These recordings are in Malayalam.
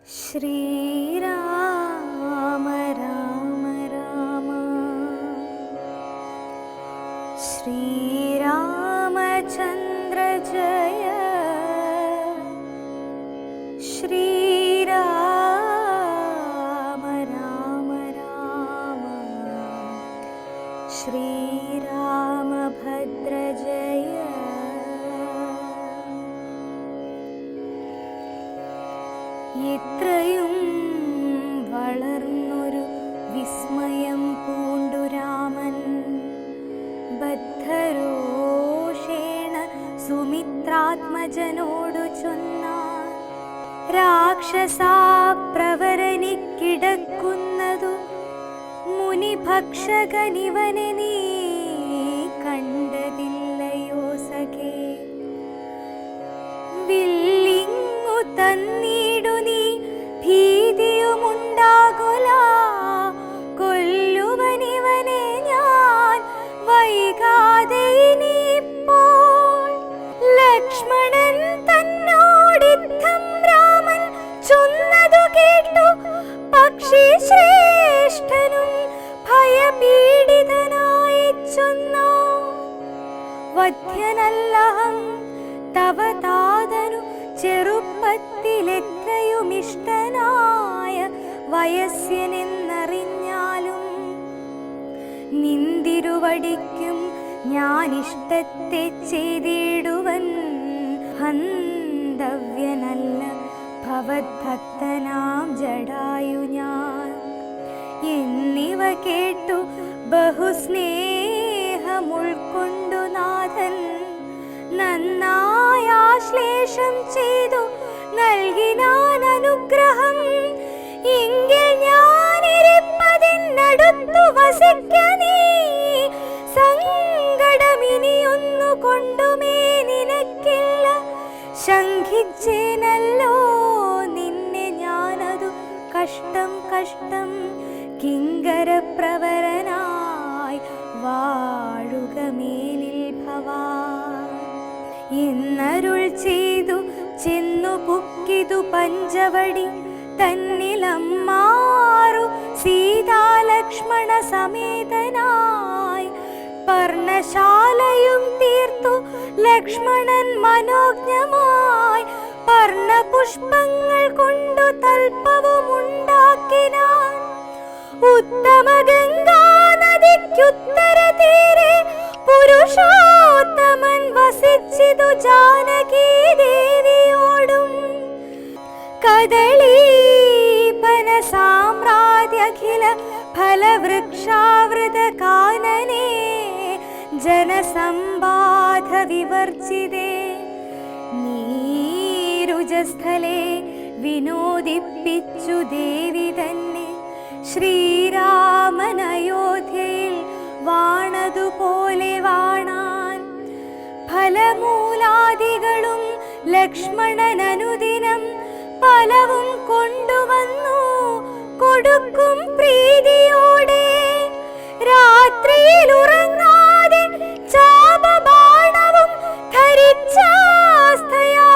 ശ്രീരാമ രാമ രാമ ശ്രീരാമചന്ദ്ര ജയ ശ്രീരാമ രാമ രാമ ശ്രീരാമഭദ്ര ജയ. എത്രയും വളർന്നൊരു വിസ്മയം പൂണ്ടു രാമൻ ബദ്ധരോഷേണ സുമിത്രാത്മജനോടു ചൊന്നാൻ, രാക്ഷസാപ്രവരനിക്കിടക്കുന്നതു മുനിഭക്ഷകനിവനെ നീ കണ്ടതില്ലയോ സഖേ. വില്ലിങ്ങു തന്നീടു നീ ഭീതിയുമുണ്ടാകുല, കൊല്ലുവനിവനെ ഞാൻ വൈകാതെ ഇനിയിപ്പോൾ. ലക്ഷ്മണൻ തന്നോടിത്തം രാമൻ ചൊന്നതു കേട്ടു പക്ഷി ശ്രേഷ്ഠനും ഭയപീഡിതനായി ചൊന്നു, വധ്യനല്ലഹം തവ താതനു ചെറുപ്പത്തിലെത്രയുമിഷ്ടനായ വയസ്യനെന്നറിഞ്ഞാലും നിന്തിരുവടിക്കും ഞാനിഷ്ടത്തെ ചെയ്തിടുവൻ. ഹന്തവ്യനല്ല ഭവദ്ഭക്തനാം ജടായു ഞാൻ എന്നിവ കേട്ടു ബഹുസ്നേഹമുൾക്കൊണ്ടു നാഥൻ നന്നായാശ്ലേഷം ചെയ്തു നൽകിനാൻ അനുഗ്രഹം. എങ്കിൽ ഞാനിരിപ്പതിനടുത്തു വസിക്ക നീ, സങ്കടമിനിയൊന്നു കൊണ്ടുമേ നിനക്കില്ല. ശങ്കിച്ചേനല്ലോ നിന്നെ ഞാനതു കഷ്ടം കഷ്ടം, കിങ്കരപ്രവരനായി വാഴുക മേലിൽ ഭവാൻ എന്നരുൾ ചെയ്തു ചെന്നു പുക്കിതു പഞ്ചവടി തന്നിലമ്മാറു സീതാലക്ഷ്മണ സമേതനായി. പർണശാലയും തീർത്തു ലക്ഷ്മണൻ മനോജ്ഞമായി, പർണപുഷ്പങ്ങൾ കൊണ്ടു തൽപ്പവുമുണ്ടാക്കിനാൻ. ഉത്തമ ഗംഗാ നദിക്കുത്തര തീരെ പുരുഷോത്തമൻ വസിച്ചിതു ജാനകീ ദേവിയോടും. കദളീപന സാമ്രാജ്യഖില ഫലവൃക്ഷാവൃത കാനനേ ജനസമ്പാദ വിവർജിതേ നീരുജസ്ഥലേ വിനോദിപ്പിച്ചു ദേവി തന്നെ. ശ്രീരാമൻ അയോധ്യയിൽ വാണതുപോലെ വാണാൻ, ഫലമൂലാദികളും ലക്ഷ്മണൻ അനുദിനം ഫലവും കൊണ്ടുവന്നു കൊടുക്കും പ്രീതിയോടെ. രാത്രിയിൽ ഉറങ്ങാതെ ചാപബാണവും ധരിച്ചാസ്തയാ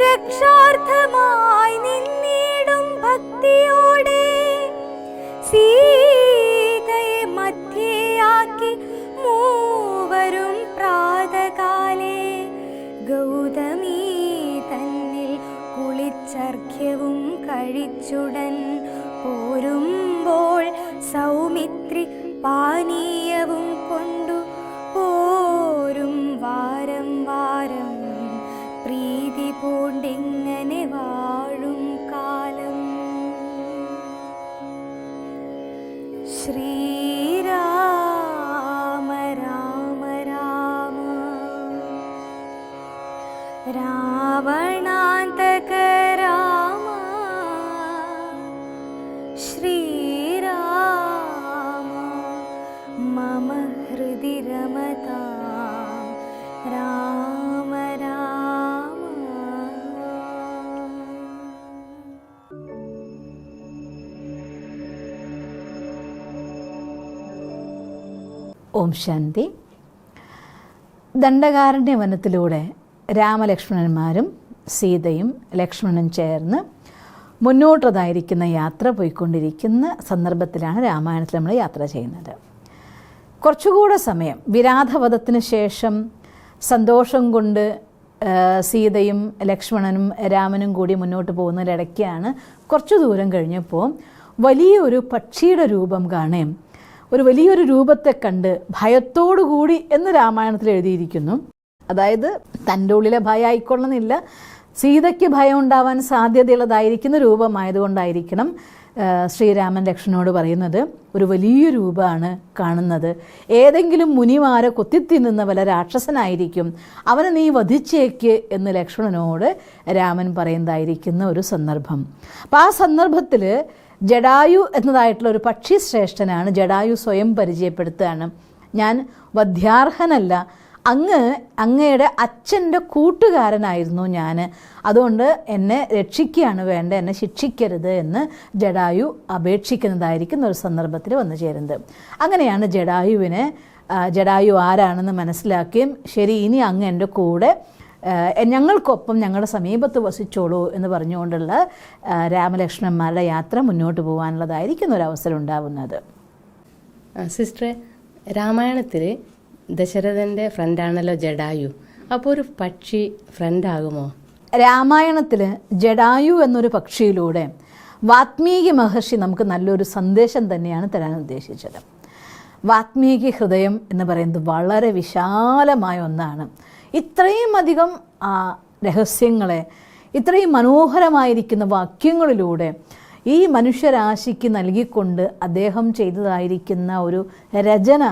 രക്ഷാർത്ഥമായി നിന്നിടും ഭക്തിയോടെ. സീതയെ മധ്യയാക്കി മൂവരും പ്രാതകാലേ ഗൗതമീ തന്നിൽ കുളിച്ചർഘ്യവും കഴിച്ചുടൻ പോരുമ്പോൾ സൗമിത്രി പാനീയവും കൊണ്ടു പോരും വാരം വാരം. പ്രീതി പൂണ്ടിങ്ങനെ വാഴും കാലം. ശ്രീരാമ രാമ രാമ രാവണാന്തക രാമ ശ്രീരാമ മമ ഹൃദി രമതാം രാമ രാമ. ഓം ശാന്തി. ദണ്ഡകാരണ്യ വനത്തിലൂടെ രാമലക്ഷ്മണന്മാരും സീതയും ലക്ഷ്മണനും ചേർന്ന് മുന്നോട്ടതായിരിക്കുന്ന യാത്ര പോയിക്കൊണ്ടിരിക്കുന്ന സന്ദർഭത്തിലാണ് രാമായണത്തിൽ നമ്മൾ യാത്ര ചെയ്യുന്നത്. കുറച്ചുകൂടെ സമയം വിരാധവധത്തിന് ശേഷം സന്തോഷം കൊണ്ട് സീതയും ലക്ഷ്മണനും രാമനും കൂടി മുന്നോട്ട് പോകുന്നതിനിടയ്ക്കാണ് കുറച്ചു ദൂരം കഴിഞ്ഞപ്പോൾ വലിയൊരു പക്ഷിയുടെ രൂപം കാണുകയും ഒരു വലിയൊരു രൂപത്തെ കണ്ട് ഭയത്തോടു കൂടി എന്ന് രാമായണത്തിൽ എഴുതിയിരിക്കുന്നു. അതായത് തൻ്റെ ഉള്ളിലെ ഭയം ആയിക്കൊള്ളുന്നില്ല, സീതയ്ക്ക് ഭയം ഉണ്ടാവാൻ സാധ്യതയുള്ളതായിരിക്കുന്ന രൂപമായതുകൊണ്ടായിരിക്കണം ശ്രീരാമൻ ലക്ഷ്മണനോട് പറയുന്നത് ഒരു വലിയ രൂപമാണ് കാണുന്നത്, ഏതെങ്കിലും മുനിമാരെ കൊത്തിത്തിന്നുന്ന വല്ല രാക്ഷസനായിരിക്കും, അവനെ നീ വധിച്ചേക്ക് എന്ന് ലക്ഷ്മണനോട് രാമൻ പറയുന്നതായിരിക്കുന്ന ഒരു സന്ദർഭം. അപ്പം ആ സന്ദർഭത്തിൽ ജടായു എന്നതായിട്ടുള്ള ഒരു പക്ഷി ശ്രേഷ്ഠനാണ് ജടായു സ്വയം പരിചയപ്പെടുത്തുകയാണ്. ഞാൻ വധ്യാർഹനല്ല, അങ്ങയുടെ അച്ഛൻ്റെ കൂട്ടുകാരനായിരുന്നു ഞാൻ, അതുകൊണ്ട് എന്നെ രക്ഷിക്കുകയാണ് വേണ്ട, എന്നെ ശിക്ഷിക്കരുത് എന്ന് ജടായു അപേക്ഷിക്കുന്നതായിരിക്കുന്ന ഒരു സന്ദർഭത്തിൽ വന്നു ചേരുന്നത്. അങ്ങനെയാണ് ജടായു ആരാണെന്ന് മനസ്സിലാക്കുകയും ശരി ഇനി അങ്ങ് എൻ്റെ കൂടെ ഞങ്ങൾക്കൊപ്പം ഞങ്ങളുടെ സമീപത്ത് വസിച്ചോളൂ എന്ന് പറഞ്ഞുകൊണ്ടുള്ള രാമലക്ഷ്മണന്മാരുടെ യാത്ര മുന്നോട്ട് പോകാനുള്ളതായിരിക്കുന്ന ഒരു അവസരം ഉണ്ടാവുന്നത്. സിസ്റ്ററെ, രാമായണത്തിൽ ദശരഥൻ്റെ ഫ്രണ്ടാണല്ലോ ജടായു, അപ്പോൾ ഒരു പക്ഷി ഫ്രണ്ടാകുമോ? രാമായണത്തിൽ ജടായു എന്നൊരു പക്ഷിയിലൂടെ വാത്മീകി മഹർഷി നമുക്ക് നല്ലൊരു സന്ദേശം തന്നെയാണ് തരാൻ ഉദ്ദേശിച്ചത്. വാത്മീകി ഹൃദയം എന്ന് പറയുന്നത് വളരെ വിശാലമായ ഒന്നാണ്. ഇത്രയും അധികം രഹസ്യങ്ങളെ ഇത്രയും മനോഹരമായിരിക്കുന്ന വാക്യങ്ങളിലൂടെ ഈ മനുഷ്യരാശിക്ക് നൽകിക്കൊണ്ട് അദ്ദേഹം ചെയ്തതായിരിക്കുന്ന ഒരു രചന,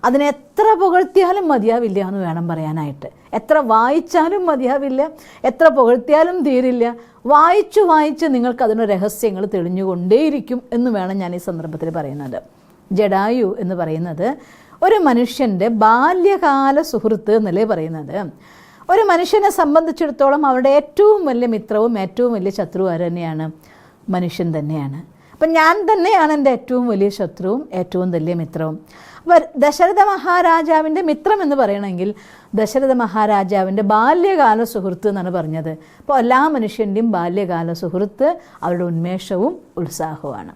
അതിനെ എത്ര പുകഴ്ത്തിയാലും മതിയാവില്ല എന്ന് വേണം പറയാനായിട്ട്. എത്ര വായിച്ചാലും മതിയാവില്ല, എത്ര പുകഴ്ത്തിയാലും തീരില്ല. വായിച്ച് നിങ്ങൾക്ക് അതിൻ്റെ രഹസ്യങ്ങൾ തെളിഞ്ഞുകൊണ്ടേയിരിക്കും എന്ന് വേണം ഞാൻ ഈ സന്ദർഭത്തിൽ പറയുന്നത്. ജടായു എന്ന് പറയുന്നത് ഒരു മനുഷ്യൻ്റെ ബാല്യകാല സുഹൃത്ത് എന്നല്ലേ പറയുന്നത്. ഒരു മനുഷ്യനെ സംബന്ധിച്ചിടത്തോളം അവരുടെ ഏറ്റവും വലിയ മിത്രവും ഏറ്റവും വലിയ ശത്രുവും ആര് തന്നെയാണ്? മനുഷ്യൻ തന്നെയാണ്. അപ്പം ഞാൻ തന്നെയാണ് എൻ്റെ ഏറ്റവും വലിയ ശത്രുവും ഏറ്റവും വലിയ മിത്രവും. അപ്പോൾ ദശരഥ മഹാരാജാവിൻ്റെ മിത്രം എന്ന് പറയണമെങ്കിൽ ദശരഥ മഹാരാജാവിൻ്റെ ബാല്യകാല സുഹൃത്ത് എന്നാണ് പറഞ്ഞത്. അപ്പോൾ എല്ലാ മനുഷ്യൻ്റെയും ബാല്യകാല സുഹൃത്ത് അവരുടെ ഉന്മേഷവും ഉത്സാഹവുമാണ്.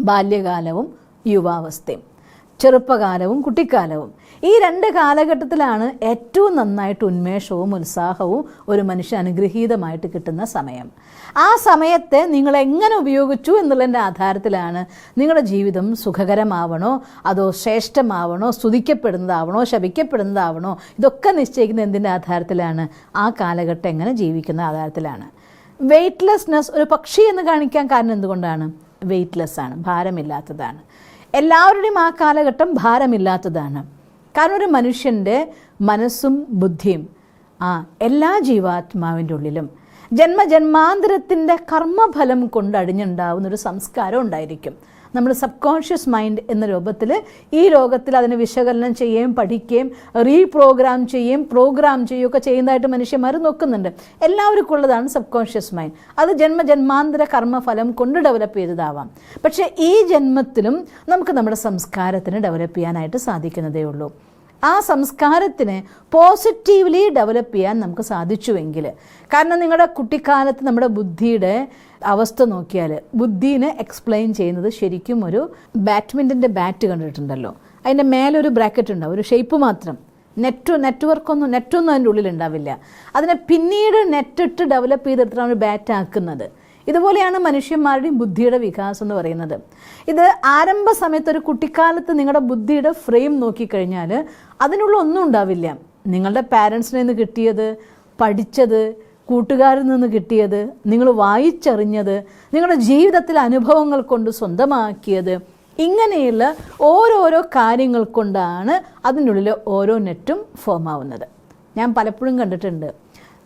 ബാല്യകാലവും യുവാവസ്ഥയും, ചെറുപ്പകാലവും കുട്ടിക്കാലവും, ഈ രണ്ട് കാലഘട്ടത്തിലാണ് ഏറ്റവും നന്നായിട്ട് ഉന്മേഷവും ഉത്സാഹവും ഒരു മനുഷ്യൻ അനുഗ്രഹീതമായിട്ട് കിട്ടുന്ന സമയം. ആ സമയത്തെ നിങ്ങൾ എങ്ങനെ ഉപയോഗിച്ചു എന്നുള്ളതിൻ്റെ ആധാരത്തിലാണ് നിങ്ങളുടെ ജീവിതം സുഖകരമാവണോ അതോ ശ്രേഷ്ഠമാവണോ, സ്തുതിക്കപ്പെടുന്നതാവണോ ശപിക്കപ്പെടുന്നതാവണോ, ഇതൊക്കെ നിശ്ചയിക്കുന്ന എന്തിൻ്റെ ആധാരത്തിലാണ്? ആ കാലഘട്ടം എങ്ങനെ ജീവിക്കുന്ന ആധാരത്തിലാണ്. വെയ്റ്റ്ലെസ്നെസ് ഒരു പക്ഷി എന്ന് കാണിക്കാൻ കാരണം എന്തുകൊണ്ടാണ്? വെയ്റ്റ്ലെസ് ആണ്, ഭാരമില്ലാത്തതാണ്. എല്ലാവരുടെയും ആ കാലഘട്ടം ഭാരമില്ലാത്തതാണ്. കാരണം ഒരു മനുഷ്യൻ്റെ മനസ്സും ബുദ്ധിയും എല്ലാ ജീവാത്മാവിൻ്റെ ഉള്ളിലും ജന്മജന്മാന്തരത്തിൻ്റെ കർമ്മഫലം കൊണ്ട് അടിഞ്ഞുണ്ടാവുന്നൊരു സംസ്കാരം ഉണ്ടായിരിക്കും. നമ്മൾ സബ് കോൺഷ്യസ് മൈൻഡ് എന്ന രൂപത്തിൽ ഈ ലോകത്തിൽ അതിനെ വിശകലനം ചെയ്യുകയും പഠിക്കുകയും റീപ്രോഗ്രാം ചെയ്യുകയും പ്രോഗ്രാം ചെയ്യുകയൊക്കെ ചെയ്യുന്നതായിട്ട് മനുഷ്യന്മാർ നോക്കുന്നുണ്ട്. എല്ലാവർക്കും ഉള്ളതാണ് സബ് കോൺഷ്യസ് മൈൻഡ്. അത് ജന്മജന്മാന്തര കർമ്മഫലം കൊണ്ട് ഡെവലപ്പ് ചെയ്തതാവാം. പക്ഷേ ഈ ജന്മത്തിലും നമുക്ക് നമ്മുടെ സംസ്കാരത്തിന് ഡെവലപ്പ് ചെയ്യാനായിട്ട് സാധിക്കുന്നതേ ഉള്ളൂ. ആ സംസ്കാരത്തിനെ പോസിറ്റീവ്ലി ഡെവലപ്പ് ചെയ്യാൻ നമുക്ക് സാധിച്ചുവെങ്കിൽ, കാരണം നിങ്ങളുടെ കുട്ടിക്കാലത്ത് നമ്മുടെ ബുദ്ധിയുടെ അവസ്ഥ നോക്കിയാൽ ബുദ്ധീനെ എക്സ്പ്ലെയിൻ ചെയ്യുന്നത് ശരിക്കും ഒരു ബാഡ്മിൻ്റൻ്റെ ബാറ്റ് കണ്ടിട്ടുണ്ടല്ലോ, അതിൻ്റെ മേലൊരു ബ്രാക്കറ്റ് ഉണ്ടാവും, ഒരു ഷേപ്പ് മാത്രം, നെറ്റൊന്നും അതിൻ്റെ ഉള്ളിലുണ്ടാവില്ല. അതിനെ പിന്നീട് നെറ്റിട്ട് ഡെവലപ്പ് ചെയ്തെടുത്തിട്ടാണ് ഒരു ബാറ്റ് ആക്കുന്നത്. ഇതുപോലെയാണ് മനുഷ്യന്മാരുടെയും ബുദ്ധിയുടെ വികാസം എന്ന് പറയുന്നത്. ഇത് ആരംഭ സമയത്ത് ഒരു കുട്ടിക്കാലത്ത് നിങ്ങളുടെ ബുദ്ധിയുടെ ഫ്രെയിം നോക്കിക്കഴിഞ്ഞാൽ അതിനുള്ള ഒന്നും ഉണ്ടാവില്ല. നിങ്ങളുടെ പാരൻസിൽ നിന്ന് കിട്ടിയത്, പഠിച്ചത്, കൂട്ടുകാരിൽ നിന്ന് കിട്ടിയത്, നിങ്ങൾ വായിച്ചറിഞ്ഞത്, നിങ്ങളുടെ ജീവിതത്തിലെ അനുഭവങ്ങൾ കൊണ്ട് സ്വന്തമാക്കിയത്, ഇങ്ങനെയുള്ള ഓരോരോ കാര്യങ്ങൾ കൊണ്ടാണ് അതിനുള്ളിൽ ഓരോ നെറ്റും ഫോം ആവുന്നത്. ഞാൻ പലപ്പോഴും കണ്ടിട്ടുണ്ട്,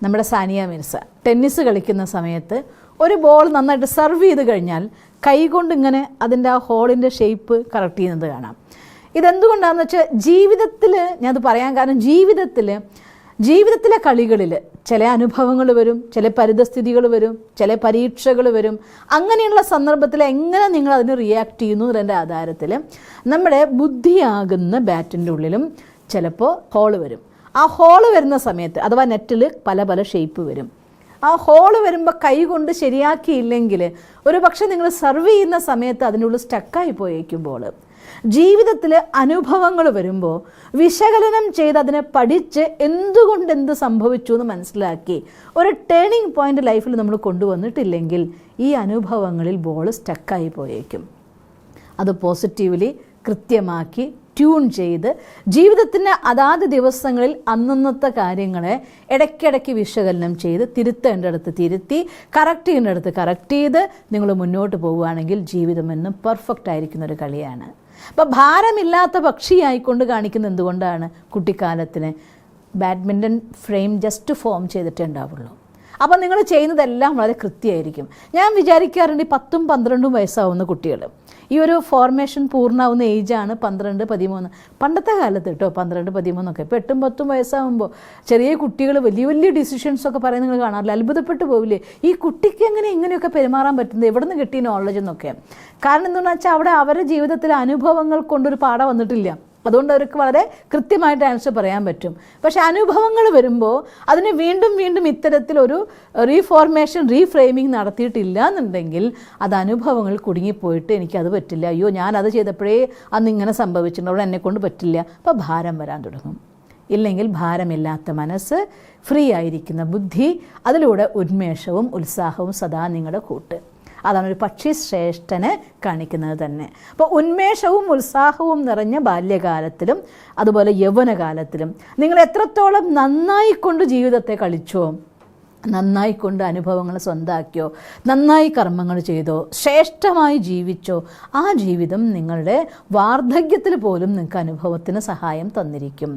നമ്മുടെ സാനിയ മിർസ ടെന്നീസ് കളിക്കുന്ന സമയത്ത് ഒരു ബോൾ നന്നായിട്ട് സർവ് ചെയ്ത് കഴിഞ്ഞാൽ കൈകൊണ്ട് ഇങ്ങനെ അതിൻ്റെ ആ ഹോളിൻ്റെ ഷേപ്പ് കറക്റ്റ് ചെയ്യുന്നത് കാണാം. ഇതെന്തുകൊണ്ടാണെന്ന് വെച്ചാൽ ജീവിതത്തിൽ, ഞാനത് പറയാൻ കാരണം ജീവിതത്തിലെ കളികളിൽ ചില അനുഭവങ്ങൾ വരും, ചില പരിതസ്ഥിതികൾ വരും, ചില പരീക്ഷകൾ വരും. അങ്ങനെയുള്ള സന്ദർഭത്തിൽ എങ്ങനെ നിങ്ങൾ അതിന് റിയാക്ട് ചെയ്യുന്നു എന്നതിൻ്റെ ആധാരത്തിൽ നമ്മുടെ ബുദ്ധിയാകുന്ന ബാറ്റിൻ്റെ ഉള്ളിലും ചിലപ്പോൾ ഹോള് വരും. ആ ഹോള് വരുന്ന സമയത്ത് അഥവാ നെറ്റിൽ പല ഷേപ്പ് വരും. ആ ഹോള് വരുമ്പോൾ കൈ കൊണ്ട് ശരിയാക്കിയില്ലെങ്കിൽ ഒരു പക്ഷെ നിങ്ങൾ സെർവ് ചെയ്യുന്ന സമയത്ത് അതിനുള്ളിൽ സ്റ്റക്കായി പോയേക്കുമ്പോൾ, ജീവിതത്തിൽ അനുഭവങ്ങൾ വരുമ്പോൾ വിശകലനം ചെയ്ത് അതിനെ പഠിച്ച് എന്തുകൊണ്ട് എന്ത് സംഭവിച്ചു എന്ന് മനസ്സിലാക്കി ഒരു ടേണിംഗ് പോയിന്റ് ലൈഫിൽ നമ്മൾ കൊണ്ടുവന്നിട്ടില്ലെങ്കിൽ ഈ അനുഭവങ്ങളിൽ ബോൾ സ്റ്റക്കായി പോയേക്കും. അത് പോസിറ്റീവ്ലി കൃത്യമാക്കി ട്യൂൺ ചെയ്ത് ജീവിതത്തിൻ്റെ അതാത് ദിവസങ്ങളിൽ അന്നന്നത്തെ കാര്യങ്ങളെ ഇടയ്ക്കിടയ്ക്ക് വിശകലനം ചെയ്ത് തിരുത്തേണ്ടടുത്ത് തിരുത്തി കറക്റ്റ് ചെയ്യേണ്ടടുത്ത് കറക്റ്റ് ചെയ്ത് നിങ്ങൾ മുന്നോട്ട് പോവുകയാണെങ്കിൽ ജീവിതം എന്നും പെർഫെക്റ്റ് ആയിരിക്കുന്നൊരു കളിയാണ്. അപ്പോൾ ഭാരമില്ലാത്ത പക്ഷിയായിക്കൊണ്ട് കാണിക്കുന്ന എന്തുകൊണ്ടാണ്? കുട്ടിക്കാലത്തിന് ബാഡ്മിൻ്റൺ ഫ്രെയിം ജസ്റ്റ് ഫോം ചെയ്തിട്ടേ ഉണ്ടാവുള്ളൂ. അപ്പോൾ നിങ്ങൾ ചെയ്യുന്നതെല്ലാം വളരെ കൃത്യമായിരിക്കും. ഞാൻ വിചാരിക്കാറുണ്ട് 10ഉം 12ഉം വയസ്സാവുന്ന കുട്ടികൾ, ഈ ഒരു ഫോർമേഷൻ പൂർണ്ണമാവുന്ന ഏജാണ് 12, 13. പണ്ടത്തെ കാലത്ത് കേട്ടോ 12, 13 ഇപ്പോൾ 8ഉം 10ഉം വയസ്സാകുമ്പോൾ ചെറിയ കുട്ടികൾ വലിയ വലിയ ഡിസിഷൻസൊക്കെ പറയുന്നത് നിങ്ങൾ കാണാറില്ല? അത്ഭുതപ്പെട്ടു പോവില്ലേ? ഈ കുട്ടിക്ക് എങ്ങനെ ഇങ്ങനെയൊക്കെ പെരുമാറാൻ പറ്റുന്നത്, എവിടെ നിന്ന് കിട്ടിയ നോളജ് എന്നൊക്കെ. കാരണം എന്താണെന്ന് വെച്ചാൽ അവിടെ അവരുടെ ജീവിതത്തിലെ അനുഭവങ്ങൾ കൊണ്ടൊരു പാഠം വന്നിട്ടില്ല. അതുകൊണ്ട് അവർക്ക് വളരെ കൃത്യമായിട്ട് ആൻസർ പറയാൻ പറ്റും. പക്ഷെ അനുഭവങ്ങൾ വരുമ്പോൾ അതിന് വീണ്ടും വീണ്ടും ഇത്തരത്തിലൊരു റീഫോർമേഷൻ റീഫ്രെയിമിങ് നടത്തിയിട്ടില്ല എന്നുണ്ടെങ്കിൽ അത് അനുഭവങ്ങൾ കുടുങ്ങിപ്പോയിട്ട് എനിക്കത് പറ്റില്ല, അയ്യോ ഞാനത് ചെയ്തപ്പോഴേ അന്ന് ഇങ്ങനെ സംഭവിച്ചിട്ടുണ്ട്, അവിടെ എന്നെക്കൊണ്ട് പറ്റില്ല, അപ്പോൾ ഭാരം വരാൻ തുടങ്ങും. ഇല്ലെങ്കിൽ ഭാരമില്ലാത്ത മനസ്സ്, ഫ്രീ ആയിരിക്കുന്ന ബുദ്ധി, അതിലൂടെ ഉന്മേഷവും ഉത്സാഹവും സദാ നിങ്ങളുടെ കൂട്ട്. അതാണ് ഒരു പക്ഷി ശ്രേഷ്ഠനെ കാണിക്കുന്നത് തന്നെ. അപ്പോൾ ഉന്മേഷവും ഉത്സാഹവും നിറഞ്ഞ ബാല്യകാലത്തിലും അതുപോലെ യൗവനകാലത്തിലും നിങ്ങൾ എത്രത്തോളം നന്നായിക്കൊണ്ട് ജീവിതത്തെ കളിച്ചോ, നന്നായിക്കൊണ്ട് അനുഭവങ്ങൾ സ്വന്തമാക്കിയോ, നന്നായി കർമ്മങ്ങൾ ചെയ്തോ, ശ്രേഷ്ഠമായി ജീവിച്ചോ, ആ ജീവിതം നിങ്ങളുടെ വാർദ്ധക്യത്തിൽ പോലും നിങ്ങൾക്ക് അനുഭവത്തിന് സഹായം തന്നിരിക്കും.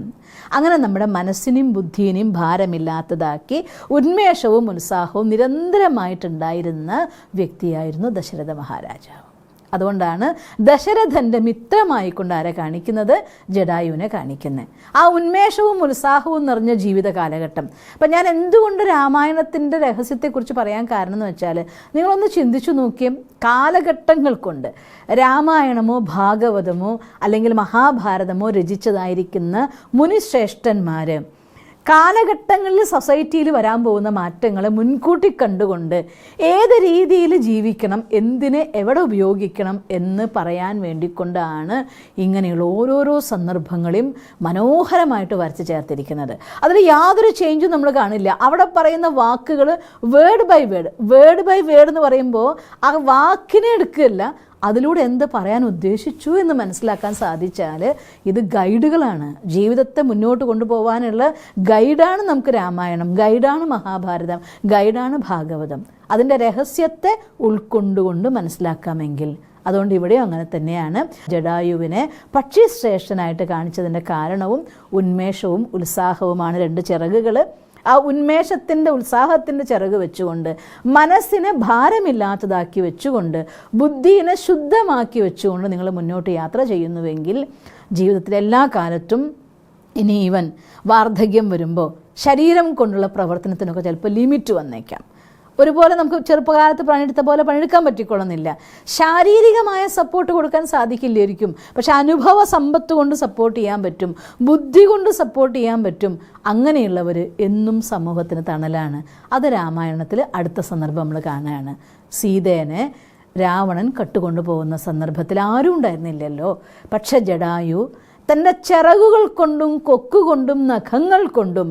അങ്ങനെ നമ്മുടെ മനസ്സിനെയും ബുദ്ധിയെയും ഭാരമില്ലാത്തതാക്കി ഉന്മേഷവും ഉത്സാഹവും നിരന്തരമായിട്ടുണ്ടായിരുന്ന വ്യക്തിയായിരുന്നു ദശരഥ മഹാരാജാവ്. അതുകൊണ്ടാണ് ദശരഥൻ്റെ മിത്രമായിക്കൊണ്ട് ആരെ കാണിക്കുന്നത്? ജടായുവിനെ കാണിക്കുന്നത്. ആ ഉന്മേഷവും ഉത്സാഹവും നിറഞ്ഞ ജീവിത കാലഘട്ടം. അപ്പം ഞാൻ എന്തുകൊണ്ട് രാമായണത്തിൻ്റെ രഹസ്യത്തെക്കുറിച്ച് പറയാൻ കാരണം എന്ന് വെച്ചാൽ, നിങ്ങളൊന്ന് ചിന്തിച്ചു നോക്കിയും കാലഘട്ടങ്ങൾ കൊണ്ട് രാമായണമോ ഭാഗവതമോ അല്ലെങ്കിൽ മഹാഭാരതമോ രചിച്ചതായിരിക്കുന്ന മുനിശ്രേഷ്ഠന്മാർ കാലഘട്ടങ്ങളിൽ സൊസൈറ്റിയിൽ വരാൻ പോകുന്ന മാറ്റങ്ങളെ മുൻകൂട്ടി കണ്ടുകൊണ്ട് ഏത് രീതിയിൽ ജീവിക്കണം, എന്തിനെ എവിടെ ഉപയോഗിക്കണം എന്ന് പറയാൻ വേണ്ടിക്കൊണ്ടാണ് ഇങ്ങനെയുള്ള ഓരോരോ സന്ദർഭങ്ങളെയും മനോഹരമായിട്ട് വരച്ച് ചേർത്തിരിക്കുന്നത്. അതിൽ യാതൊരു ചേഞ്ചും നമ്മൾ കാണില്ല. അവിടെ പറയുന്ന വാക്കുകൾ വേർഡ് ബൈ വേർഡ് എന്ന് പറയുമ്പോൾ ആ വാക്കിനെ എടുക്കുകയല്ല, അതിലൂടെ എന്ത് പറയാൻ ഉദ്ദേശിച്ചു എന്ന് മനസ്സിലാക്കാൻ സാധിച്ചാൽ ഇത് ഗൈഡുകളാണ്. ജീവിതത്തെ മുന്നോട്ട് കൊണ്ടുപോകാനുള്ള ഗൈഡാണ് നമുക്ക് രാമായണം, ഗൈഡാണ് മഹാഭാരതം, ഗൈഡാണ് ഭാഗവതം. അതിൻ്റെ രഹസ്യത്തെ ഉൾക്കൊണ്ടുകൊണ്ട് മനസ്സിലാക്കാമെങ്കിൽ. അതുകൊണ്ട് ഇവിടെയും അങ്ങനെ തന്നെയാണ്. ജടായുവിനെ പക്ഷിശ്രേഷ്ഠനായിട്ട് കാണിച്ചതിൻ്റെ കാരണവും ഉന്മേഷവും ഉത്സാഹവുമാണ്. 2 ചിറകുകൾ. ആ ഉന്മേഷത്തിൻ്റെ ഉത്സാഹത്തിൻ്റെ ചിറക് വെച്ചുകൊണ്ട്, മനസ്സിനെ ഭാരമില്ലാത്തതാക്കി വെച്ചുകൊണ്ട്, ബുദ്ധിയെ ശുദ്ധമാക്കി വെച്ചുകൊണ്ട് നിങ്ങൾ മുന്നോട്ട് യാത്ര ചെയ്യുന്നുവെങ്കിൽ ജീവിതത്തിലെ എല്ലാ കാലത്തും, ഇനി ഈവൻ വാർദ്ധക്യം വരുമ്പോൾ ശരീരം കൊണ്ടുള്ള പ്രവർത്തനത്തിനൊക്കെ ചിലപ്പോൾ ലിമിറ്റ് വന്നേക്കാം. ഒരുപോലെ നമുക്ക് ചെറുപ്പകാലത്ത് പണിയെടുത്ത പോലെ പണിയെടുക്കാൻ പറ്റിക്കൊള്ളുന്നില്ല. ശാരീരികമായ സപ്പോർട്ട് കൊടുക്കാൻ സാധിക്കില്ലായിരിക്കും, പക്ഷെ അനുഭവ സമ്പത്ത് കൊണ്ട് സപ്പോർട്ട് ചെയ്യാൻ പറ്റും, ബുദ്ധി കൊണ്ട് സപ്പോർട്ട് ചെയ്യാൻ പറ്റും. അങ്ങനെയുള്ളവർ എന്നും സമൂഹത്തിന് തണലാണ്. അത് രാമായണത്തിൽ അടുത്ത സന്ദർഭം നമ്മൾ കാണുകയാണ്. സീതേനെ രാവണൻ കട്ടുകൊണ്ടു പോകുന്ന സന്ദർഭത്തിൽ ആരും ഉണ്ടായിരുന്നില്ലല്ലോ. പക്ഷെ ജടായു തൻ്റെ ചിറകുകൾ കൊണ്ടും കൊക്കുകൊണ്ടും നഖങ്ങൾ കൊണ്ടും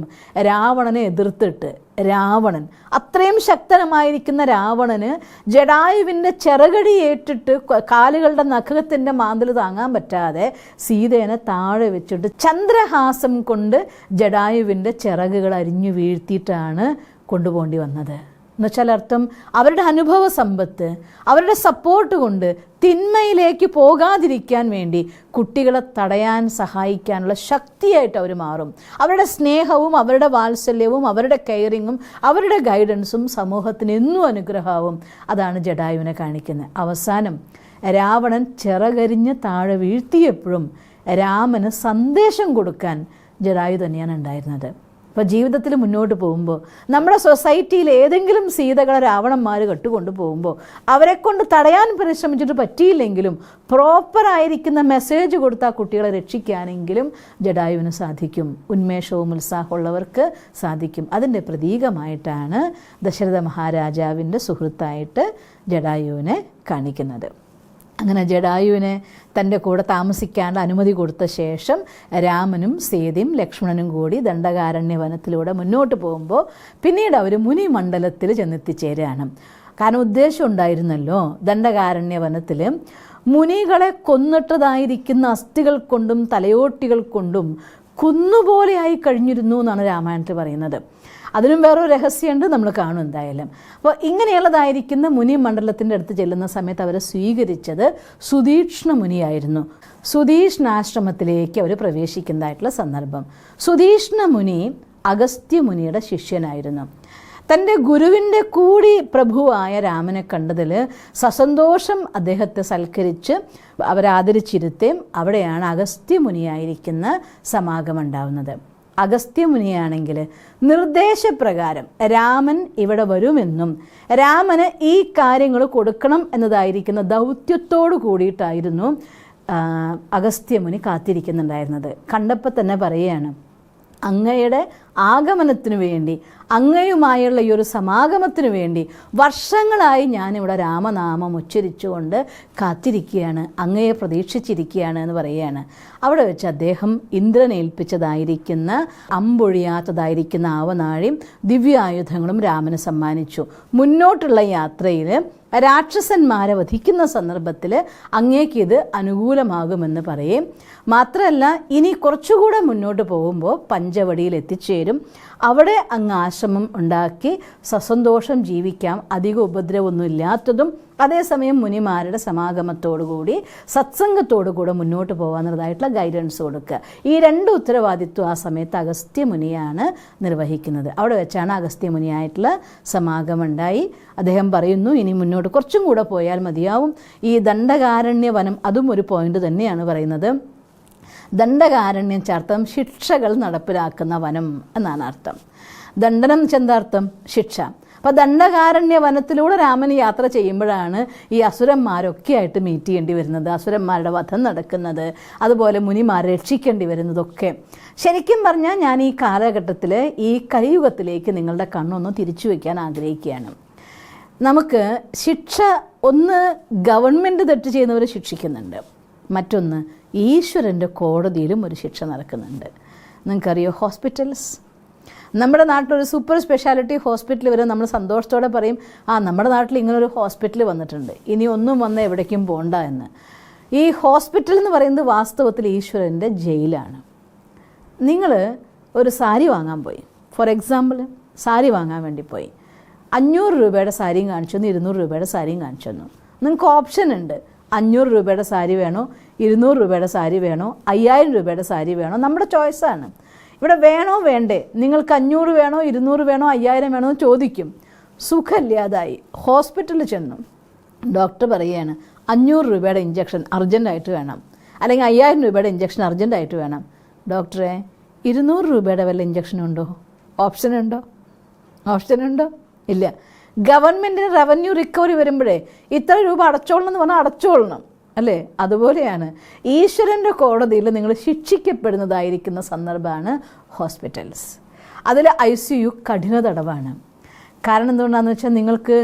രാവണനെ എതിർത്തിട്ട്, രാവണൻ അത്രയും ശക്തമായിരിക്കുന്ന രാവണന് ജടായുവിൻ്റെ ചിറകടി ഏറ്റിട്ട് കാലുകളുടെ നഖത്തിൻ്റെ മാന്തൽ താങ്ങാൻ പറ്റാതെ സീതേനെ താഴെ വെച്ചിട്ട് ചന്ദ്രഹാസം കൊണ്ട് ജടായുവിൻ്റെ ചിറകുകൾ അരിഞ്ഞു വീഴ്ത്തിയിട്ടാണ് കൊണ്ടുപോകേണ്ടി വന്നത്. എന്നുവെച്ചാൽ അർത്ഥം, അവരുടെ അനുഭവ സമ്പത്ത്, അവരുടെ സപ്പോർട്ട് കൊണ്ട് തിന്മയിലേക്ക് പോകാതിരിക്കാൻ വേണ്ടി കുട്ടികളെ തടയാൻ സഹായിക്കാനുള്ള ശക്തിയായിട്ട് അവർ മാറും. അവരുടെ സ്നേഹവും അവരുടെ വാത്സല്യവും അവരുടെ കെയറിങ്ങും അവരുടെ ഗൈഡൻസും സമൂഹത്തിന് എന്നും അനുഗ്രഹമാവും. അതാണ് ജടായുവിനെ കാണിക്കുന്നത്. അവസാനം രാവണൻ ചിറകരിഞ്ഞ് താഴെ വീഴ്ത്തിയപ്പോഴും രാമന് സന്ദേശം കൊടുക്കാൻ ജടായു തന്നെയാണ് ഉണ്ടായിരുന്നത്. ഇപ്പോൾ ജീവിതത്തിൽ മുന്നോട്ട് പോകുമ്പോൾ നമ്മുടെ സൊസൈറ്റിയിൽ ഏതെങ്കിലും സീതകളെ രാവണന്മാർ കെട്ടുകൊണ്ട് പോകുമ്പോൾ അവരെ കൊണ്ട് തടയാൻ പരിശ്രമിച്ചിട്ട് പറ്റിയില്ലെങ്കിലും പ്രോപ്പറായിരിക്കുന്ന മെസ്സേജ് കൊടുത്ത് ആ കുട്ടികളെ രക്ഷിക്കാനെങ്കിലും ജഡായുവിന് സാധിക്കും. ഉന്മേഷവും ഉത്സാഹമുള്ളവർക്ക് സാധിക്കും. അതിൻ്റെ പ്രതീകമായിട്ടാണ് ദശരഥ മഹാരാജാവിൻ്റെ സുഹൃത്തായിട്ട് ജഡായുവിനെ കാണിക്കുന്നത്. അങ്ങനെ ജഡായുവിനെ തൻ്റെ കൂടെ താമസിക്കാനുള്ള അനുമതി കൊടുത്ത ശേഷം രാമനും സീതയും ലക്ഷ്മണനും കൂടി ദണ്ഡകാരണ്യ വനത്തിലൂടെ മുന്നോട്ട് പോകുമ്പോൾ പിന്നീട് അവർ മുനിമണ്ഡലത്തിൽ ചെന്നെത്തിച്ചേരുകയാണ്. കാരണം ഉദ്ദേശം ഉണ്ടായിരുന്നല്ലോ, ദണ്ഡകാരണ്യ വനത്തിൽ മുനികളെ കൊന്നിട്ടതായിരിക്കുന്ന അസ്ഥികൾ കൊണ്ടും തലയോട്ടികൾ കൊണ്ടും കുന്നുപോലെയായി കഴിഞ്ഞിരുന്നു എന്നാണ് രാമായണത്തിൽ പറയുന്നത്. അതിനും വേറൊരു രഹസ്യമുണ്ട്, നമ്മൾ കാണും എന്തായാലും. അപ്പോൾ ഇങ്ങനെയുള്ളതായിരിക്കുന്ന മുനി മണ്ഡലത്തിൻ്റെ അടുത്ത് ചെല്ലുന്ന സമയത്ത് അവരെ സ്വീകരിച്ചത് സുതീക്ഷ്ണ മുനിയായിരുന്നു. സുതീഷ്ണാശ്രമത്തിലേക്ക് അവർ പ്രവേശിക്കുന്നതായിട്ടുള്ള സന്ദർഭം. സുതീക്ഷ്ണ മുനി അഗസ്ത്യ മുനിയുടെ ശിഷ്യനായിരുന്നു. തൻ്റെ ഗുരുവിൻ്റെ കൂടി പ്രഭുവായ രാമനെ കണ്ടതിൽ സസന്തോഷം അദ്ദേഹത്തെ സൽക്കരിച്ച് അവരാദരിച്ചിരുത്തേം അവിടെയാണ് അഗസ്ത്യമുനിയായിരിക്കുന്ന സമാഗമം ഉണ്ടാവുന്നത്. അഗസ്ത്യമുനിയാണെങ്കിൽ നിർദ്ദേശപ്രകാരം രാമൻ ഇവിടെ വരുമെന്നും രാമന് ഈ കാര്യങ്ങൾ കൊടുക്കണം എന്നതായിരിക്കുന്ന ദൗത്യത്തോടു കൂടിയിട്ടായിരുന്നു അഗസ്ത്യമുനി കാത്തിരിക്കുന്നുണ്ടായിരുന്നത്. കണ്ടപ്പോൾ തന്നെ പറയുകയാണ്, അങ്ങയുടെ ആഗമനത്തിനു വേണ്ടി, അങ്ങയുമായുള്ള ഈ ഒരു സമാഗമത്തിനു വേണ്ടി വർഷങ്ങളായി ഞാനിവിടെ രാമനാമം ഉച്ചരിച്ചുകൊണ്ട് കാത്തിരിക്കുകയാണ്, അങ്ങയെ പ്രതീക്ഷിച്ചിരിക്കുകയാണ് എന്ന് പറയുകയാണ്. അവിടെ വെച്ച് അദ്ദേഹം ഇന്ദ്രൻ ഏൽപ്പിച്ചതായിരിക്കുന്ന അമ്പൊഴിയാത്തതായിരിക്കുന്ന ആവനാഴിയും ദിവ്യായുധങ്ങളും രാമന് സമ്മാനിച്ചു. മുന്നോട്ടുള്ള യാത്രയിൽ രാക്ഷസന്മാരെ വധിക്കുന്ന സന്ദർഭത്തിൽ അങ്ങേക്ക് ഇത് അനുകൂലമാകുമെന്ന് പറയും. മാത്രമല്ല, ഇനി കുറച്ചുകൂടെ മുന്നോട്ട് പോകുമ്പോൾ പഞ്ചവടിയിൽ എത്തിച്ചേരും. അവിടെ അങ്ങ് ആശ്രമം ഉണ്ടാക്കി സസന്തോഷം ജീവിക്കാം, അധിക ഉപദ്രവമൊന്നും ഇല്ലാത്തതും അതേസമയം മുനിമാരുടെ സമാഗമത്തോടുകൂടി സത്സംഗത്തോടുകൂടെ മുന്നോട്ട് പോകാനുള്ളതായിട്ടുള്ള ഗൈഡൻസ് കൊടുക്കുക. ഈ രണ്ട് ഉത്തരവാദിത്വം ആ സമയത്ത് അഗസ്ത്യമുനിയാണ് നിർവഹിക്കുന്നത്. അവിടെ വെച്ചാണ് അഗസ്ത്യമുനിയായിട്ടുള്ള സമാഗമം ഉണ്ടായി. അദ്ദേഹം പറയുന്നു, ഇനി മുന്നോട്ട് കുറച്ചും കൂടെ പോയാൽ മതിയാവും. ഈ ദണ്ഡകാരണ്യ വനം അതും ഒരു പോയിന്റ് തന്നെയാണ് പറയുന്നത്. ദണ്ഡകാരണ്യം ചേർത്തം ശിക്ഷകൾ നടപ്പിലാക്കുന്ന വനം എന്നാണ് അർത്ഥം. ദണ്ഡനം ചെന്താർത്ഥം ശിക്ഷ. അപ്പോൾ ദണ്ഡകാരണ്യ വനത്തിലൂടെ രാമൻ യാത്ര ചെയ്യുമ്പോഴാണ് ഈ അസുരന്മാരൊക്കെ ആയിട്ട് മീറ്റ് ചെയ്യേണ്ടി വരുന്നത്, അസുരന്മാരുടെ വധം നടക്കുന്നത്, അതുപോലെ മുനിമാരെ രക്ഷിക്കേണ്ടി വരുന്നതൊക്കെ. ശരിക്കും പറഞ്ഞാൽ ഞാൻ ഈ കാലഘട്ടത്തിൽ ഈ കലിയുഗത്തിലേക്ക് നിങ്ങളുടെ കണ്ണൊന്ന് തിരിച്ചു വയ്ക്കാൻ ആഗ്രഹിക്കുകയാണ്. നമുക്ക് ശിക്ഷ ഒന്ന് ഗവൺമെൻറ് തെറ്റ് ചെയ്യുന്നവരെ ശിക്ഷിക്കുന്നുണ്ട്, മറ്റൊന്ന് ഈശ്വരൻ്റെ കോടതിയിലും ഒരു ശിക്ഷ നടക്കുന്നുണ്ട്. നിങ്ങൾക്കറിയോ, ഹോസ്പിറ്റൽസ്, നമ്മുടെ നാട്ടിലൊരു സൂപ്പർ സ്പെഷ്യാലിറ്റി ഹോസ്പിറ്റൽ വരെ നമ്മൾ സന്തോഷത്തോടെ പറയും, നമ്മുടെ നാട്ടിൽ ഇങ്ങനൊരു ഹോസ്പിറ്റൽ വന്നിട്ടുണ്ട്, ഇനി ഒന്നും വന്ന് എവിടേക്കും പോകണ്ട എന്ന്. ഈ ഹോസ്പിറ്റൽ എന്ന് പറയുന്നത് വാസ്തവത്തിൽ ഈശ്വരൻ്റെ ജയിലാണ്. നിങ്ങൾ ഒരു സാരി വാങ്ങാൻ പോയി, ഫോർ എക്സാമ്പിൾ സാരി വാങ്ങാൻ വേണ്ടി പോയി, 500 രൂപയുടെ സാരിയും കാണിച്ചു തന്നു, 200 രൂപയുടെ സാരിയും കാണിച്ചു തന്നു. നിങ്ങൾക്ക് ഓപ്ഷൻ ഉണ്ട്, 500 രൂപയുടെ സാരി വേണോ, 200 രൂപയുടെ സാരി വേണോ, 5000 രൂപയുടെ സാരി വേണോ, നമ്മുടെ ചോയ്സാണ്. ഇവിടെ വേണോ വേണ്ടേ, നിങ്ങൾക്ക് 500 വേണോ, 200 വേണോ, 5000 വേണോ എന്ന് ചോദിക്കും. സുഖമില്ലാതായി ഹോസ്പിറ്റലിൽ ചെന്നു, ഡോക്ടർ പറയുകയാണ് 500 രൂപയുടെ ഇഞ്ചക്ഷൻ അർജൻറ്റായിട്ട് വേണം, അല്ലെങ്കിൽ 5000 രൂപയുടെ ഇഞ്ചക്ഷൻ അർജൻറ്റായിട്ട് വേണം. ഡോക്ടറെ 200 രൂപയുടെ വല്ല ഇഞ്ചക്ഷനുണ്ടോ, ഓപ്ഷനുണ്ടോ? ഇല്ല. ഗവൺമെൻറ്റിന് റവന്യൂ റിക്കവറി വരുമ്പോഴേ ഇത്ര രൂപ അടച്ചോളണം എന്ന് പറഞ്ഞാൽ അടച്ചോളണം, അല്ലേ? അതുപോലെയാണ് ഈശ്വരൻ്റെ കോടതിയിൽ നിങ്ങൾ ശിക്ഷിക്കപ്പെടുന്നതായിരിക്കുന്ന സന്ദർഭമാണ് ഹോസ്പിറ്റൽസ്. അതിൽ ICU കഠിന തടവാണ്. കാരണം എന്തുകൊണ്ടാണെന്ന് വെച്ചാൽ, നിങ്ങൾക്ക്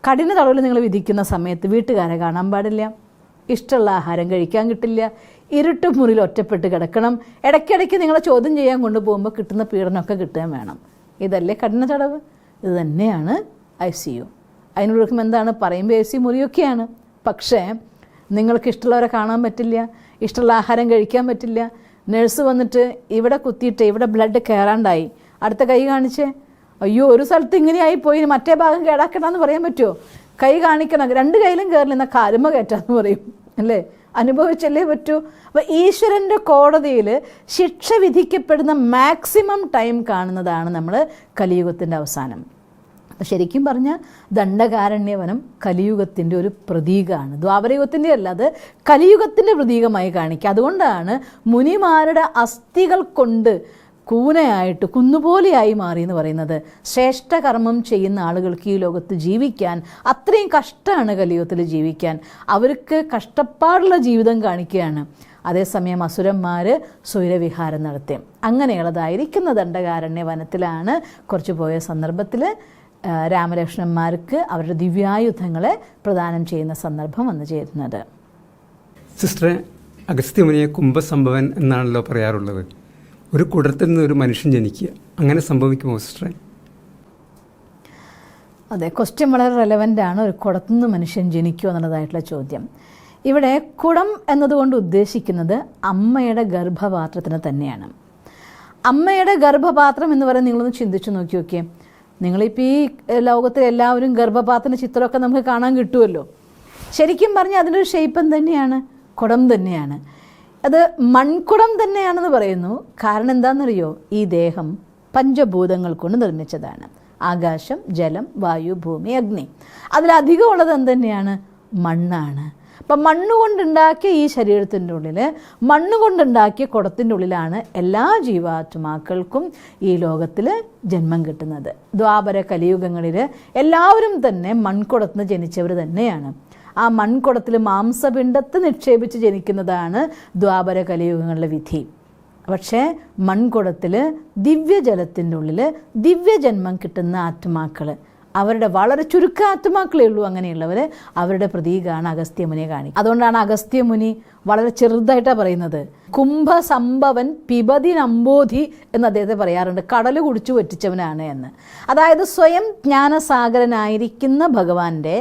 കഠിന തടവിൽ നിങ്ങൾ വിധിക്കുന്ന സമയത്ത് വീട്ടുകാരെ കാണാൻ പാടില്ല, ഇഷ്ടമുള്ള ആഹാരം കഴിക്കാൻ കിട്ടില്ല, ഇരുട്ട് മുറിയിൽ ഒറ്റപ്പെട്ട് കിടക്കണം, ഇടയ്ക്കിടയ്ക്ക് നിങ്ങളെ ചോദ്യം ചെയ്യാൻ കൊണ്ടുപോകുമ്പോൾ കിട്ടുന്ന പീഡനമൊക്കെ കിട്ടുകയും വേണം. ഇതല്ലേ കഠിന തടവ്? ഇത് തന്നെയാണ് ICU. അതിനോടൊപ്പം എന്താണ് പറയുമ്പോൾ ICU മുറിയൊക്കെയാണ്, പക്ഷേ നിങ്ങൾക്ക് ഇഷ്ടമുള്ളവരെ കാണാൻ പറ്റില്ല, ഇഷ്ടമുള്ള ആഹാരം കഴിക്കാൻ പറ്റില്ല. നഴ്സ് വന്നിട്ട് ഇവിടെ കുത്തിയിട്ട് ഇവിടെ ബ്ലഡ് കയറാണ്ടായി, അടുത്ത കൈ കാണിച്ചേ, അയ്യോ ഒരു സ്ഥലത്ത് ഇങ്ങനെയായി പോയി, മറ്റേ ഭാഗം കേടാക്കണമെന്ന് പറയാൻ പറ്റുമോ? കൈ കാണിക്കണം, 2 കൈയിലും കയറില്ല, എന്നാൽ കാലുമ കയറ്റാന്ന് പറയും, അല്ലേ? അനുഭവിച്ചല്ലേ പറ്റൂ. അപ്പോൾ ഈശ്വരൻ്റെ കോടതിയിൽ ശിക്ഷ വിധിക്കപ്പെടുന്ന മാക്സിമം ടൈം കാണുന്നതാണ് നമ്മൾ കലിയുഗത്തിൻ്റെ അവസാനം. ശരിക്കും പറഞ്ഞാൽ ദണ്ഡകാരണ്യവനം കലിയുഗത്തിൻ്റെ ഒരു പ്രതീകമാണ്. ദ്വാപരയുഗത്തിൻ്റെ അല്ല, അത് കലിയുഗത്തിൻ്റെ പ്രതീകമായി കാണിക്കുക. അതുകൊണ്ടാണ് മുനിമാരുടെ അസ്ഥികൾ കൊണ്ട് കൂനയായിട്ട് കുന്നുപോലെയായി മാറി എന്ന് പറയുന്നത് ശ്രേഷ്ഠ കർമ്മം ചെയ്യുന്ന ആളുകൾക്ക് ഈ ലോകത്ത് ജീവിക്കാൻ അത്രയും കഷ്ടമാണ്. കലിയുഗത്തിൽ ജീവിക്കാൻ അവർക്ക് കഷ്ടപ്പാടുള്ള ജീവിതം കാണിക്കുകയാണ്. അതേസമയം അസുരന്മാർ സ്വൈരവിഹാരം നടത്തി. അങ്ങനെയുള്ളതായിരിക്കുന്ന ദണ്ഡകാരണ്യ വനത്തിലാണ് കുറച്ച് പോയ സന്ദർഭത്തിൽ രാമലക്ഷ്മണന്മാർക്ക് അവരുടെ ദിവ്യായുധങ്ങളെ പ്രദാനം ചെയ്യുന്ന സന്ദർഭം വന്നു ചേരുന്നത്. സിസ്റ്ററെ, അഗസ്ത്യമുനിയെ കുംഭസംഭവൻ എന്നാണല്ലോ പറയാറുള്ളത്. ഒരു കുടത്തിൽ നിന്ന് ഒരു മനുഷ്യൻ ജനിക്കുക, അങ്ങനെ സംഭവിക്കുമോ സിസ്റ്ററെ? അതെ, ക്വസ്റ്റ്യൻ വളരെ റെലവൻ്റ് ആണ്. ഒരു കുടത്തുനിന്ന് മനുഷ്യൻ ജനിക്കുമോ എന്നുള്ളതായിട്ടുള്ള ചോദ്യം. ഇവിടെ കുടം എന്നതുകൊണ്ട് ഉദ്ദേശിക്കുന്നത് അമ്മയുടെ ഗർഭപാത്രത്തിന് തന്നെയാണ്. അമ്മയുടെ ഗർഭപാത്രം എന്ന് പറയുന്നത് നിങ്ങളൊന്ന് ചിന്തിച്ചു നോക്കിയേ. നിങ്ങളിപ്പോൾ ഈ ലോകത്തിൽ എല്ലാവരും ഗർഭപാത്രത്തിൻ്റെ ചിത്രമൊക്കെ നമുക്ക് കാണാൻ കിട്ടുമല്ലോ. ശരിക്കും പറഞ്ഞാൽ അതിൻ്റെ ഒരു ഷേപ്പ് തന്നെയാണ്, കുടം തന്നെയാണ്. അത് മൺകുടം തന്നെയാണെന്ന് പറയുന്നു. കാരണം എന്താണെന്നറിയോ? ഈ ദേഹം പഞ്ചഭൂതങ്ങൾ കൊണ്ട് നിർമ്മിച്ചതാണ്. ആകാശം, ജലം, വായു, ഭൂമി, അഗ്നി. അതിലധികം ഉള്ളത് എന്തുതന്നെയാണ്? മണ്ണാണ്. അപ്പം മണ്ണുകൊണ്ടുണ്ടാക്കിയ ഈ ശരീരത്തിൻ്റെ ഉള്ളിൽ, മണ്ണുകൊണ്ടുണ്ടാക്കിയ കുടത്തിൻ്റെ ഉള്ളിലാണ് എല്ലാ ജീവാത്മാക്കൾക്കും ഈ ലോകത്തിൽ ജന്മം കിട്ടുന്നത്. ദ്വാപര കലിയുഗങ്ങളിൽ എല്ലാവരും തന്നെ മൺകുടത്തിന് ജനിച്ചവർ തന്നെയാണ്. ആ മൺകുടത്തിൽ മാംസപിണ്ഡത്തെ നിക്ഷേപിച്ച് ജനിക്കുന്നതാണ് ദ്വാപര കലിയുഗങ്ങളിലെ വിധി. പക്ഷേ മൺകുടത്തിൽ ദിവ്യജലത്തിൻ്റെ ഉള്ളിൽ ദിവ്യജന്മം കിട്ടുന്ന ആത്മാക്കൾ, അവരുടെ വളരെ ചുരുക്ക ആത്മാക്കളേ ഉള്ളൂ അങ്ങനെയുള്ളവർ. അവരുടെ പ്രതീകമാണ് അഗസ്ത്യമുനിയെ കാണിക്കുക. അതുകൊണ്ടാണ് അഗസ്ത്യമുനി വളരെ ചെറുതായിട്ടാണ് പറയുന്നത്. കുംഭസംഭവൻ പിബതിനമ്പോധി എന്ന് അദ്ദേഹത്തെ പറയാറുണ്ട്. കടൽ കുടിച്ചു വറ്റിച്ചവനാണ് എന്ന്. അതായത് സ്വയം ജ്ഞാനസാഗരനായിരിക്കുന്ന ഭഗവാന്റെ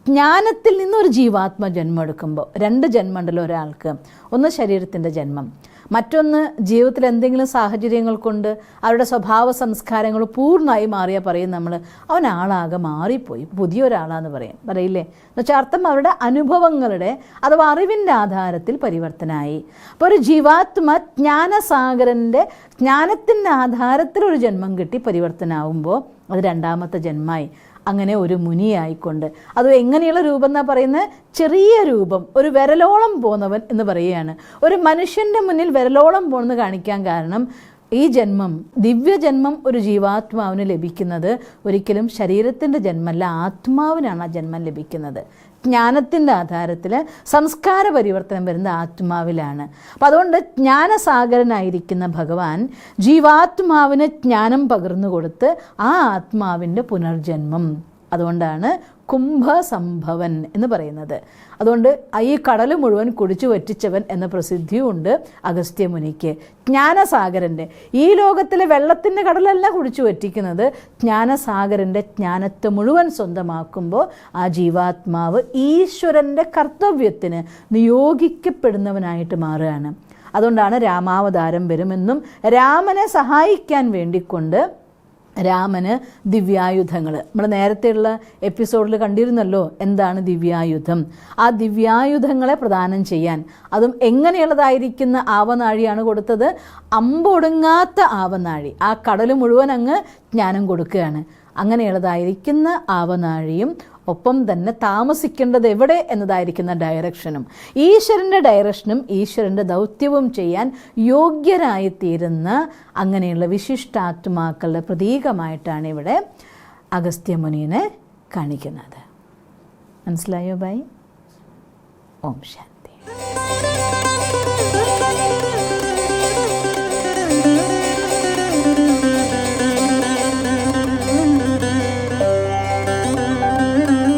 ജ്ഞാനത്തിൽ നിന്നൊരു ജീവാത്മ ജന്മം എടുക്കുമ്പോൾ, രണ്ട് ജന്മമുണ്ടല്ലോ ഒരാൾക്ക്. ഒന്ന് ശരീരത്തിൻ്റെ ജന്മം, മറ്റൊന്ന് ജീവിതത്തിൽ എന്തെങ്കിലും സാഹചര്യങ്ങൾ കൊണ്ട് അവരുടെ സ്വഭാവ സംസ്കാരങ്ങൾ പൂർണ്ണമായി മാറിയാൽ പറയും നമ്മൾ അവൻ ആളാകെ മാറിപ്പോയി, പുതിയൊരാളാന്ന് പറയില്ലേ? എന്നുവെച്ചാൽ അർത്ഥം അവരുടെ അനുഭവങ്ങളുടെ അഥവാ അറിവിൻ്റെ ആധാരത്തിൽ പരിവർത്തനമായി. അപ്പോൾ ഒരു ജീവാത്മ ജ്ഞാനസാഗരൻ്റെ ജ്ഞാനത്തിൻ്റെ ആധാരത്തിൽ ഒരു ജന്മം കിട്ടി പരിവർത്തനമാകുമ്പോൾ അത് രണ്ടാമത്തെ ജന്മമായി. അങ്ങനെ ഒരു മുനിയായിക്കൊണ്ട്, അത് എങ്ങനെയുള്ള രൂപം എന്നാ പറയുന്നത്? ചെറിയ രൂപം, ഒരു വിരലോളം പോന്നവൻ എന്ന് പറയുകയാണ്. ഒരു മനുഷ്യൻ്റെ മുന്നിൽ വിരലോളം പോണെന്ന് കാണിക്കാൻ കാരണം ഈ ജന്മം, ദിവ്യജന്മം ഒരു ജീവാത്മാവിന് ലഭിക്കുന്നത് ഒരിക്കലും ശരീരത്തിൻ്റെ ജന്മമല്ല, ആത്മാവിനാണ് ആ ജന്മം ലഭിക്കുന്നത്. ജ്ഞാനത്തിൻ്റെ ആധാരത്തിൽ സംസ്കാര പരിവർത്തനം വരുന്ന ആത്മാവിലാണ്. അപ്പം അതുകൊണ്ട് ജ്ഞാനസാഗരനായിരിക്കുന്ന ഭഗവാൻ ജീവാത്മാവിന് ജ്ഞാനം പകർന്നു കൊടുത്ത് ആ ആത്മാവിൻ്റെ പുനർജന്മം. അതുകൊണ്ടാണ് കുംഭസംഭവൻ എന്ന് പറയുന്നത്. അതുകൊണ്ട് ഈ കടൽ മുഴുവൻ കുടിച്ചു വറ്റിച്ചവൻ എന്ന പ്രസിദ്ധിയുമുണ്ട് അഗസ്ത്യമുനിക്ക്. ജ്ഞാനസാഗരൻ്റെ, ഈ ലോകത്തിലെ വെള്ളത്തിൻ്റെ കടലല്ല കുടിച്ചു വറ്റിക്കുന്നത്, ജ്ഞാനസാഗരൻ്റെ ജ്ഞാനത്തെ മുഴുവൻ സ്വന്തമാക്കുമ്പോൾ ആ ജീവാത്മാവ് ഈശ്വരൻ്റെ കർത്തവ്യത്തിന് നിയോഗിക്കപ്പെടുന്നവനായിട്ട് മാറുകയാണ്. അതുകൊണ്ടാണ് രാമാവതാരം വരുമെന്നും രാമനെ സഹായിക്കാൻ വേണ്ടിക്കൊണ്ട് രാമന് ദിവ്യായുധങ്ങൾ, നമ്മൾ നേരത്തെയുള്ള എപ്പിസോഡിൽ കണ്ടിരുന്നല്ലോ എന്താണ് ദിവ്യായുധം. ആ ദിവ്യായുധങ്ങളെ പ്രദാനം ചെയ്യാൻ, അതും എങ്ങനെയുള്ളതായിരിക്കുന്ന ആവനാഴിയാണ് കൊടുത്തത്? അമ്പൊടുങ്ങാത്ത ആവനാഴി. ആ കടൽ മുഴുവൻ അങ്ങ് ജ്ഞാനം കൊടുക്കുകയാണ്. അങ്ങനെയുള്ളതായിരിക്കുന്ന ആവനാഴിയും ഒപ്പം തന്നെ താമസിക്കേണ്ടത് എവിടെ എന്നതായിരിക്കുന്ന ഡയറക്ഷനും, ഈശ്വരൻ്റെ ഡയറക്ഷനും ഈശ്വരൻ്റെ ദൗത്യവും ചെയ്യാൻ യോഗ്യരായിത്തീരുന്ന അങ്ങനെയുള്ള വിശിഷ്ടാത്മാക്കളുടെ പ്രതീകമായിട്ടാണ് ഇവിടെ അഗസ്ത്യമുനിയെ കാണിക്കുന്നത്. മനസ്സിലായോ ബൈ? ഓം ശാന്തി.